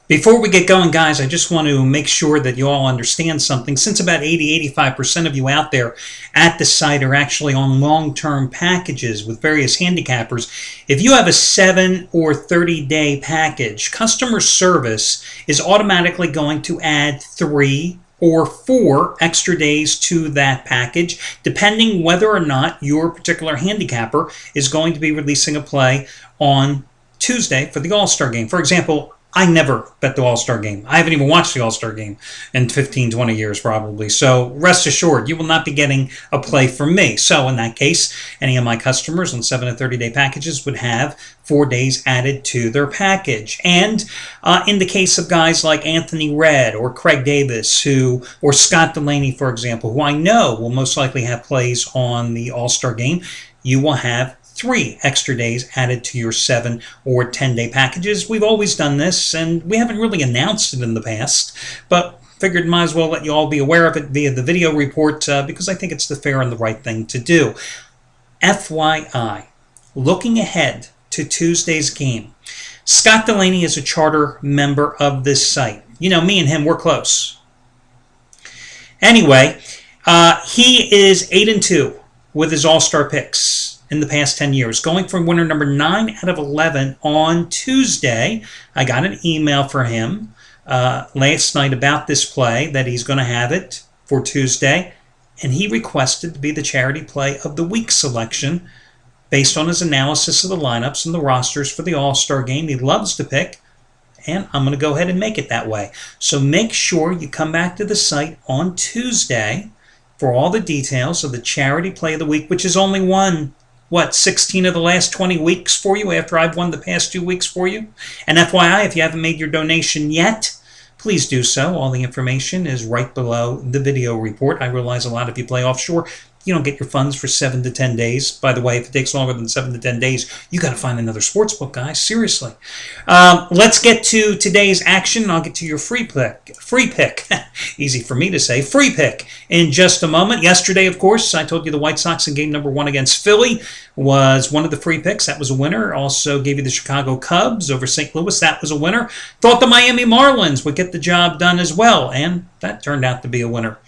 Before we get going, guys, I just want to make sure that you all understand something. Since about 80-85% of you out there at the site are actually on long-term packages with various handicappers, if you have a 7 or 30-day package, customer service is automatically going to add 3 or 4 extra days to that package, depending whether or not your particular handicapper is going to be releasing a play on Tuesday for the All-Star game. For example, I never bet the All-Star game. I haven't even watched the All-Star game in 15, 20 years probably. So rest assured, you will not be getting a play from me. So in that case, any of my customers on 7 and 30-day packages would have 4 days added to their package. And in the case of guys like Anthony Red or Craig Davis, or Scott Delaney, for example, who I know will most likely have plays on the All-Star game, you will have 3 extra days added to your 7 or 10-day packages. We've always done this, and we haven't really announced it in the past, but figured might as well let you all be aware of it via the video report because I think it's the fair and the right thing to do. FYI, looking ahead to Tuesday's game, Scott Delaney is a charter member of this site. You know, me and him, we're close. Anyway, he is 8-2 with his All-Star picks in the past 10 years, going from winner number 9 out of 11 on Tuesday. I got an email for him last night about this play, that he's going to have it for Tuesday, and he requested to be the charity play of the week selection based on his analysis of the lineups and the rosters for the All-Star game. He loves to pick, and I'm going to go ahead and make it that way. So make sure you come back to the site on Tuesday for all the details of the charity play of the week, which is only one 16 of the last 20 weeks for you after I've won the past 2 weeks for you. And FYI, if you haven't made your donation yet, please do so. All the information is right below the video report. I realize a lot of you play offshore. You don't get your funds for 7 to 10 days. By the way, if it takes longer than 7 to 10 days, you got to find another sports book, guys. Seriously. Let's get to today's action. I'll get to your free pick. Easy for me to say. Free pick in just a moment. Yesterday, of course, I told you the White Sox in game number 1 against Philly was one of the free picks. That was a winner. Also gave you the Chicago Cubs over St. Louis. That was a winner. Thought the Miami Marlins would get the job done as well, and that turned out to be a winner.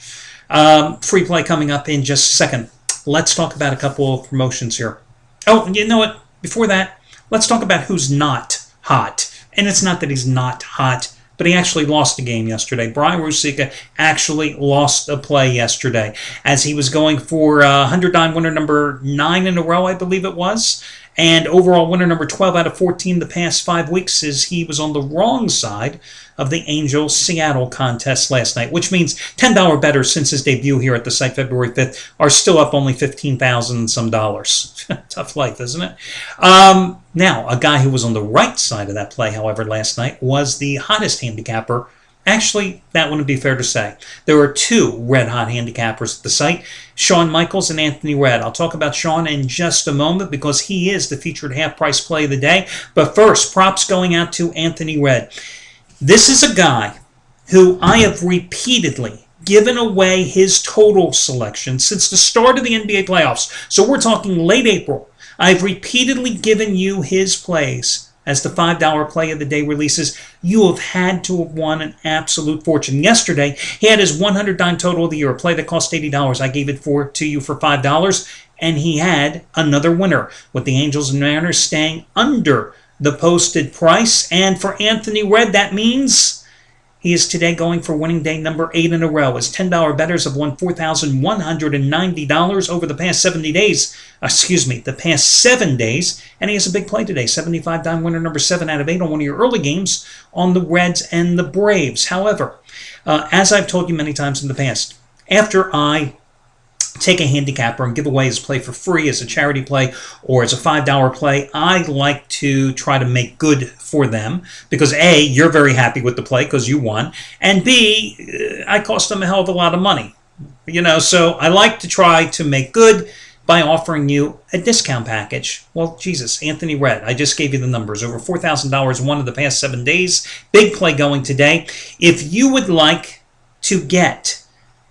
Free play coming up in just a second. Let's talk about a couple of promotions here. Oh, you know what? Before that, let's talk about who's not hot. And it's not that he's not hot, but he actually lost a game yesterday. Brian Rusica actually lost a play yesterday as he was going for 100-dime winner number 9 in a row, I believe it was. And overall winner number 12 out of 14 the past 5 weeks, as he was on the wrong side of the Angels-Seattle contest last night, which means $10 bettors since his debut here at the site February 5th are still up only $15,000 and some dollars. Tough life, isn't it? Now, a guy who was on the right side of that play, however, last night was the hottest handicapper. Actually, that wouldn't be fair to say. There were 2 red-hot handicappers at the site, Shawn Michaels and Anthony Red. I'll talk about Shawn in just a moment because he is the featured half-price play of the day. But first, props going out to Anthony Red. This is a guy who I have repeatedly given away his total selection since the start of the NBA playoffs. So we're talking late April. I've repeatedly given you his plays as the $5 play of the day releases. You have had to have won an absolute fortune. Yesterday, he had his 100-dime total of the year, a play that cost $80. I gave it to you for $5, and he had another winner, with the Angels and Mariners staying under the posted price. And for Anthony Red, that means he is today going for winning day number 8 in a row. His $10 bettors have won $4,190 over the past 70 days. The past 7 days. And he has a big play today. 75-dime winner number 7 out of 8 on one of your early games on the Reds and the Braves. However, as I've told you many times in the past, after I take a handicapper and give away his play for free as a charity play or as a $5 play, I like to try to make good for them because A, you're very happy with the play because you won, and B, I cost them a hell of a lot of money. So I like to try to make good by offering you a discount package. Well, Jesus, Anthony Red, I just gave you the numbers. Over $4,000 won in the past 7 days. Big play going today. If you would like to get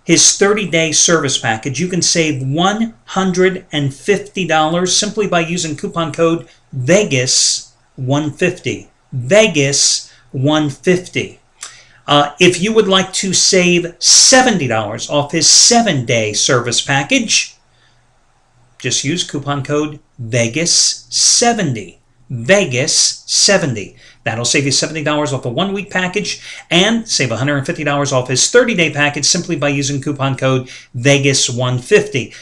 his 30-day service package, you can save $150 simply by using coupon code VEGAS150. VEGAS 150. If you would like to save $70 off his 7-day service package, just use coupon code VEGAS70. VEGAS70. That'll save you $70 off a 1-week package and save $150 off his 30-day package simply by using coupon code VEGAS150.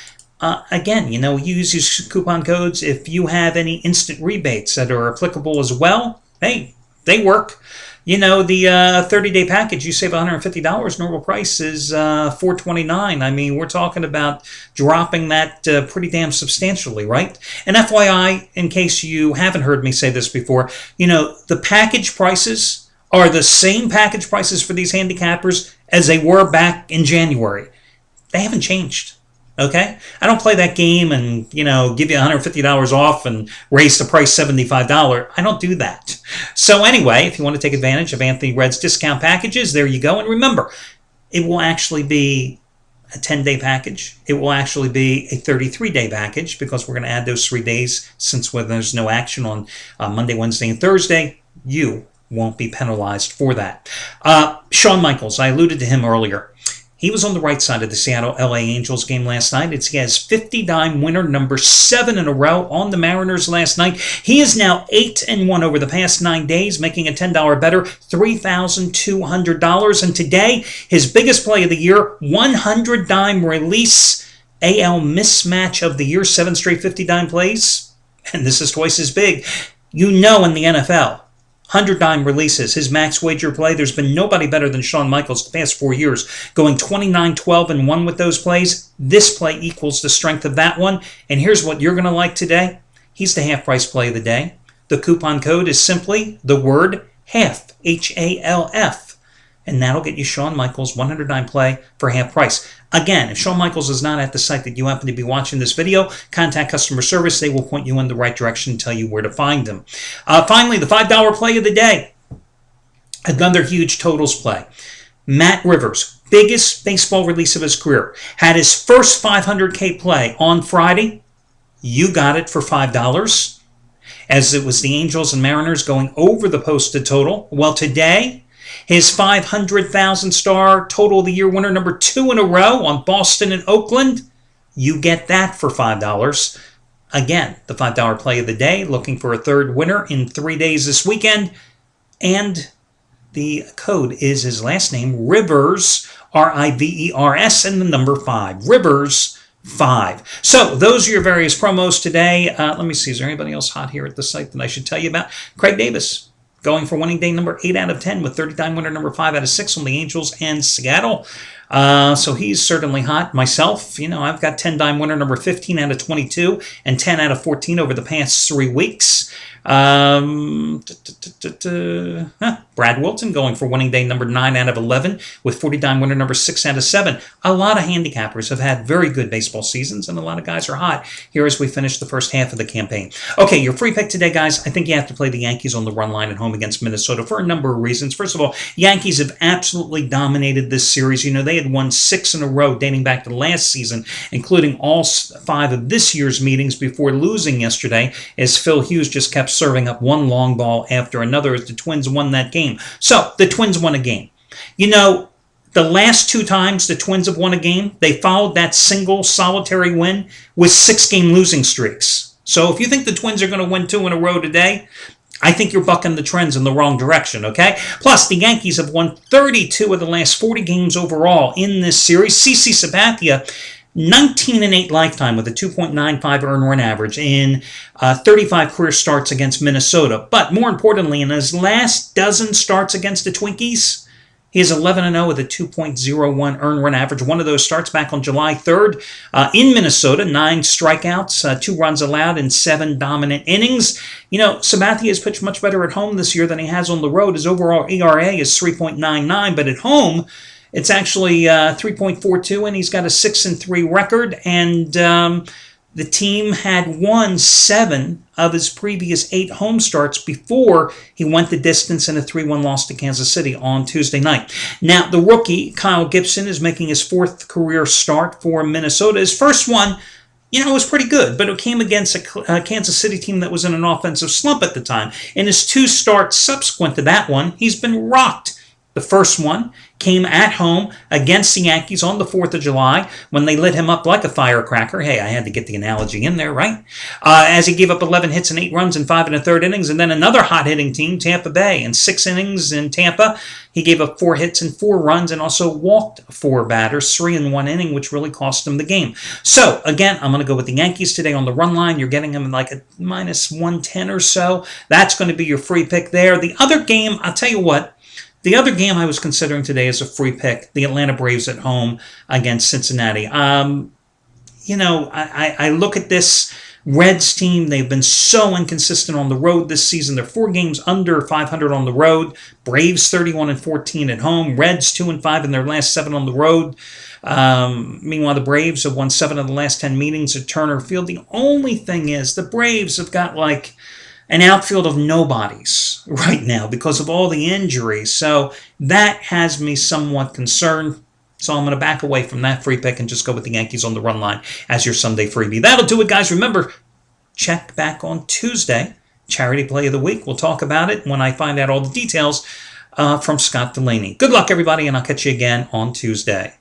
Again, use these coupon codes if you have any instant rebates that are applicable as well. Hey, they work. The 30-day package, you save $150. Normal price is $429. I mean, we're talking about dropping that pretty damn substantially, right? And FYI, in case you haven't heard me say this before, the package prices are the same package prices for these handicappers as they were back in January. They haven't changed. Okay? I don't play that game and, give you $150 off and raise the price $75. I don't do that. So anyway, if you want to take advantage of Anthony Red's discount packages, there you go. And remember, it will actually be a 10-day package. It will actually be a 33-day package because we're going to add those 3 days since when there's no action on Monday, Wednesday, and Thursday. You won't be penalized for that. Shawn Michaels, I alluded to him earlier. He was on the right side of the Seattle-LA Angels game last night. He has 50-dime winner number 7 in a row on the Mariners last night. He is now 8-1 over the past 9 days, making a $10 better, $3,200. And today, his biggest play of the year, 100-dime release, AL mismatch of the year, 7 straight 50-dime plays. And this is twice as big. In the NFL, 100-dime releases, his max wager play. There's been nobody better than Shawn Michaels the past 4 years, going 29-12-1 with those plays. This play equals the strength of that one. And here's what you're going to like today. He's the half-price play of the day. The coupon code is simply the word HALF, H-A-L-F. And that'll get you Shawn Michaels' 100-dime play for half price. Again, if Shawn Michaels is not at the site that you happen to be watching this video, contact customer service. They will point you in the right direction and tell you where to find them. Finally, the $5 play of the day. Another huge totals play. Matt Rivers, biggest baseball release of his career, had his first 500K play on Friday. You got it for $5, as it was the Angels and Mariners going over the posted total. Well, today, his 500,000 star total of the year winner number 2 in a row on Boston and Oakland. You get that for $5. Again, the $5 play of the day, looking for a third winner in 3 days this weekend. And the code is his last name, Rivers, R-I-V-E-R-S, and the number 5. Rivers 5. So those are your various promos today. Let me see, is there anybody else hot here at the site that I should tell you about? Craig Davis, going for winning day number 8 out of 10 with 30-time winner number 5 out of 6 on the Angels and Seattle. So he's certainly hot. Myself, I've got 10-time winner number 15 out of 22 and 10 out of 14 over the past 3 weeks. Brad Wilton going for winning day number 9 out of 11 with 40-time winner number 6 out of 7. A lot of handicappers have had very good baseball seasons, and a lot of guys are hot here as we finish the first half of the campaign. Okay, your free pick today, guys. I think you have to play the Yankees on the run line at home against Minnesota for a number of reasons. First of all, Yankees have absolutely dominated this series. They had won 6 in a row dating back to last season, including all 5 of this year's meetings before losing yesterday, as Phil Hughes just kept serving up one long ball after another as the Twins won that game. So, the Twins won a game. The last 2 times the Twins have won a game, they followed that single solitary win with 6-game losing streaks. So, if you think the Twins are going to win 2 in a row today, I think you're bucking the trends in the wrong direction, okay? Plus, the Yankees have won 32 of the last 40 games overall in this series. CC Sabathia, 19-8 lifetime with a 2.95 earned run average in 35 career starts against Minnesota. But more importantly, in his last dozen starts against the Twinkies, he is 11-0 with a 2.01 earned run average. One of those starts back on July 3rd in Minnesota. 9 strikeouts, 2 runs allowed in 7 dominant innings. Sabathia has pitched much better at home this year than he has on the road. His overall ERA is 3.99, but at home, it's actually 3.42, and he's got a 6-3 record. And the team had won 7 of his previous 8 home starts before he went the distance in a 3-1 loss to Kansas City on Tuesday night. Now, the rookie, Kyle Gibson, is making his 4th career start for Minnesota. His first one it was pretty good, but it came against a Kansas City team that was in an offensive slump at the time. In his 2 starts subsequent to that one, he's been rocked. The first one came at home against the Yankees on the 4th of July when they lit him up like a firecracker. Hey, I had to get the analogy in there, right? As he gave up 11 hits and 8 runs in 5 1/3 innings, and then another hot-hitting team, Tampa Bay. In 6 innings in Tampa, he gave up 4 hits and 4 runs and also walked 4 batters, 3 in 1 inning, which really cost him the game. So, again, I'm going to go with the Yankees today on the run line. You're getting him like a minus 110 or so. That's going to be your free pick there. The other game, I'll tell you what, the other game I was considering today as a free pick, the Atlanta Braves at home against Cincinnati. I look at this Reds team. They've been so inconsistent on the road this season. They're 4 games under 500 on the road. Braves 31-14 at home. Reds 2-5 in their last 7 on the road. Meanwhile, the Braves have won 7 of the last 10 meetings at Turner Field. The only thing is the Braves have got like an outfield of nobodies right now because of all the injuries. So that has me somewhat concerned. So I'm going to back away from that free pick and just go with the Yankees on the run line as your Sunday freebie. That'll do it, guys. Remember, check back on Tuesday. Charity Play of the Week. We'll talk about it when I find out all the details from Scott Delaney. Good luck, everybody, and I'll catch you again on Tuesday.